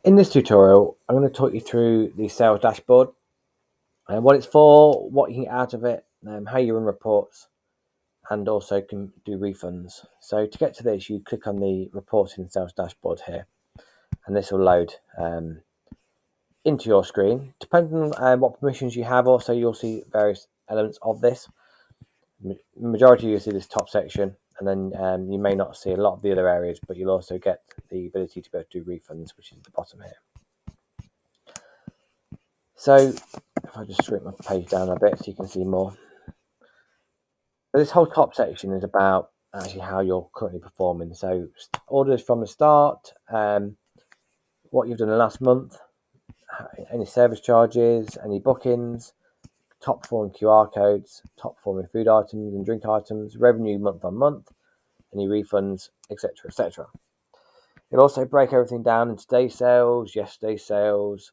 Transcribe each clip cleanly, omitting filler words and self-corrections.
In this tutorial, I'm going to talk you through the sales dashboard and what it's for, what you can get out of it, how you run reports, and also can do refunds. So to get to this, you click on the reporting sales dashboard here, and this will load into your screen. Depending on what permissions you have, also you'll see various elements of this. The majority you'll see this top section, and then you may not see a lot of the other areas, but you'll also get the ability to be able to do refunds, which is at the bottom here. So if I just shrink my page down a bit so you can see more. So this whole top section is about actually how you're currently performing. So orders from the start, what you've done in the last month, any service charges, any bookings, top performing QR codes, top performing food items and drink items, revenue month on month, any refunds, etc., etc. It'll also break everything down into day sales, yesterday's sales,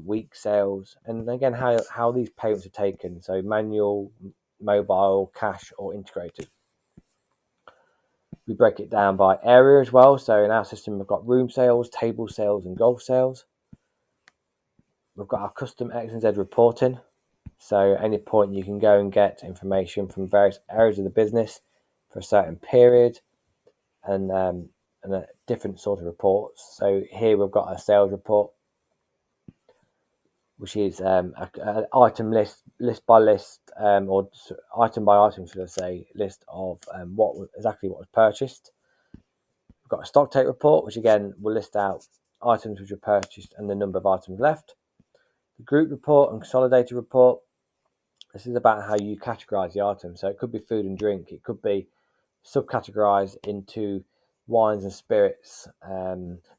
week sales, and again how these payments are taken. So manual, mobile, cash, or integrated. We break it down by area as well. So in our system, we've got room sales, table sales, and golf sales. We've got our custom X and Z reporting. So at any point you can go and get information from various areas of the business for a certain period, and a different sort of reports. So here we've got a sales report, which is an item list by list, or item by item, should I say, list of what was purchased. We've got a stock take report, which again will list out items which were purchased and the number of items left. The group report and consolidated report. This is about how you categorize the items. So it could be food and drink. It could be subcategorized into wines and spirits,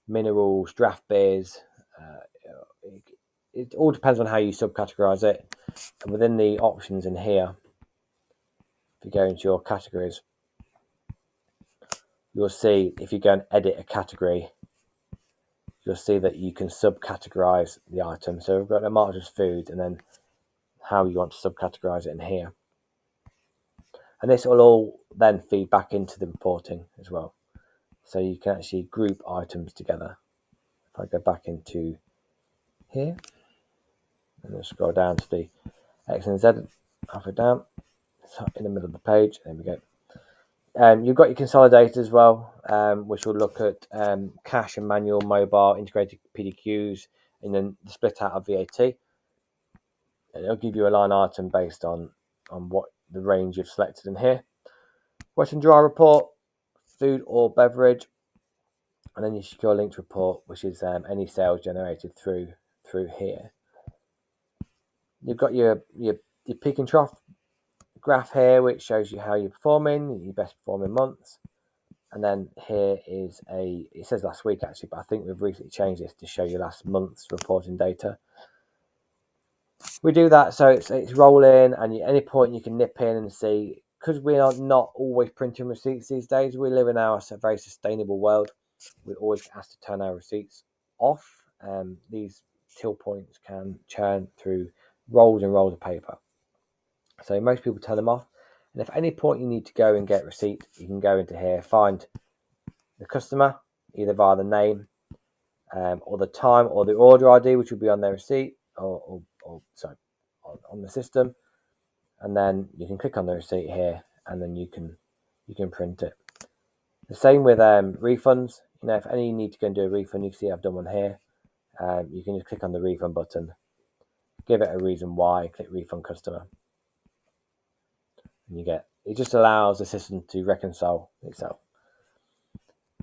minerals, draft beers. It all depends on how you subcategorize it. And within the options in here, if you go into your categories, you'll see if you go and edit a category, you'll see that you can subcategorize the item. So we've got the marked as food, and then how you want to subcategorize it in here. And this will all then feed back into the reporting as well. So you can actually group items together. If I go back into here, and then scroll down to the X and Z, halfway down, so in the middle of the page, there we go. You've got your consolidator as well, which will look at cash and manual, mobile, integrated PDQs, and then the split out of VAT. And it'll give you a line item based on what the range you've selected in here. Wet and dry report, food or beverage, and then your secure linked report, which is any sales generated through here. You've got your peak and trough graph here, which shows you how you're performing, your best performing months. And then here is it says last week actually, but I think we've recently changed this to show you last month's reporting data. We do that so it's rolling, and at any point you can nip in and see, because we are not always printing receipts these days. We live in a very sustainable world. We always ask to turn our receipts off. These till points can churn through rolls and rolls of paper. So most people turn them off. And if at any point you need to go and get receipt, you can go into here, find the customer, either via the name, or the time, or the order ID, which will be on their receipt, or on the system. And then you can click on the receipt here, and then you can print it. The same with refunds. If any need to go and do a refund, you can see I've done one here. You can just click on the refund button, give it a reason why, click refund customer, and it just allows the system to reconcile itself.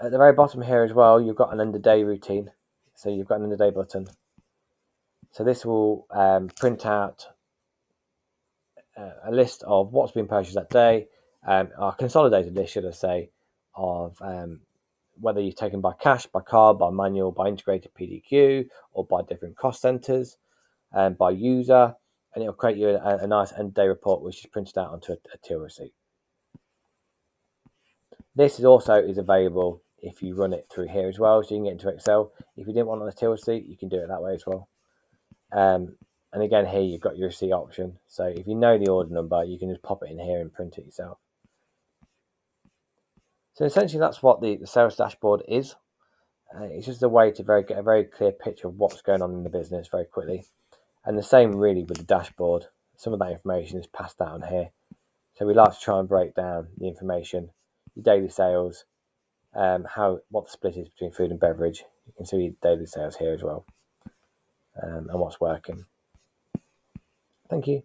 At the very bottom here as well, you've got an end of day routine. So you've got an end of day button. So this will print out a list of what's been purchased that day, our consolidated list, should I say, of whether you've taken by cash, by card, by manual, by integrated PDQ, or by different cost centers, by user, and it'll create you a nice end day report, which is printed out onto a till receipt. This is available if you run it through here as well, so you can get into Excel. If you didn't want on the till receipt, you can do it that way as well. And again, here you've got your receipt option. So if you know the order number, you can just pop it in here and print it yourself. So essentially, that's what the sales dashboard is. It's just a way to get a very clear picture of what's going on in the business very quickly. And the same really with the dashboard. Some of that information is passed out on here. So we like to try and break down the information, your daily sales, what the split is between food and beverage. You can see daily sales here as well, and what's working. Thank you.